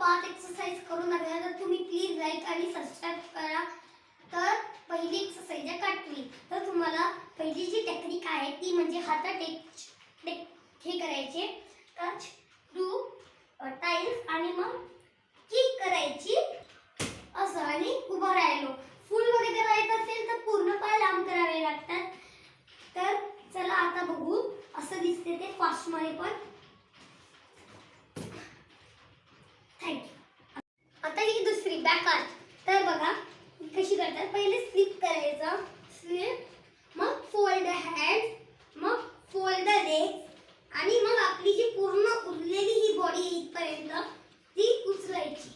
5 exercise करून दाखवल्या तर तुम्ही प्लीज लाईक आणि सबस्क्राईब करा. तर पहिली एक्सरसाइज आहे काटवी. तर तुम्हाला पहिली जी टेक्निक आहे ती म्हणजे हातात हे करायचे टच टू टाइल्स आणि मग किक करायची असं आणि उभं राहिलो. फुल मध्ये करायचं असेल तर पूर्ण पाय लांब करावे लागतात. तर चला आता बघू. असं दिसते ते फास्ट मध्ये पण. थँक्यू. आता ही दुसरी बॅक आर्च. तर बघा कशी करतात. पहिले स्लिप करायचं. स्लिप मग फोल्ड हँड मग फोल्ड लेग्स आणि मग आपली जी पूर्ण उरलेली ही बॉडी इथपर्यंत ती उचलायची.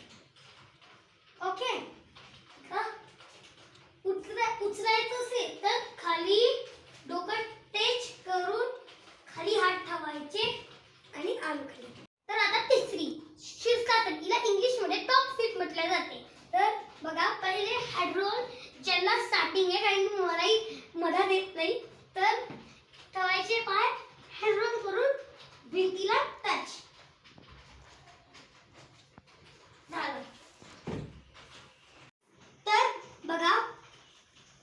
ओके. उचलायचं असेल तर खाली डोकं टच करून खाली हात ठेवायचे आणि आर्म खाली. तर आता तिसरी शीर्षासन. हिला इंग्लिश मध्ये टॉप स्लिप म्हटले जाते. तर बघा पहिले हेड रोल ज्यांना स्टार्टिंग आहे कारण की मलाही मदत येत नाही. तर ठेवायचे पाय हेड रोल करून भिंतीला टच झालं. तर बघा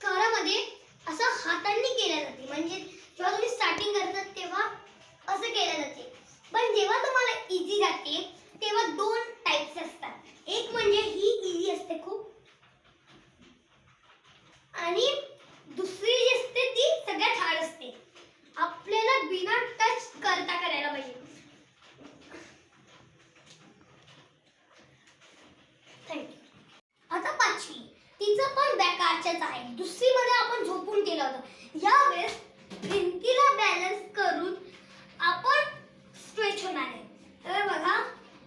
करामध्ये असं हातांनी केलं जाते. म्हणजे जेव्हा तुम्ही स्टार्टिंग करतात तेव्हा असं केलं जाते. पण जेव्हा तुम्हाला इझी जाते तेव्हा दोन टाइप्स असतात. एक म्हणजे ही इझी असते खूप आणि दुसरी जी असते ती सगळ्यात हार्ड असते. आपल्याला बिना टच करता करायला पाहिजे. थँक्यू. आता पाचवी. तिचं पण बॅक आर्चच आहे. दुसरी मध्ये आपण झोपून केलं होतं. यावेळेस भिंतीला बॅलन्स करून आपण स्ट्रेच होणार आहे. तर बघा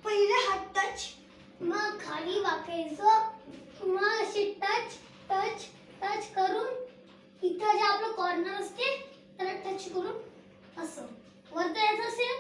पहिले हात टच मग खाली वाकायचं मग असे टच टच टच करून इथं जे आपलं कॉर्नर असते त्याला टच करून असं वरती यायचं असेल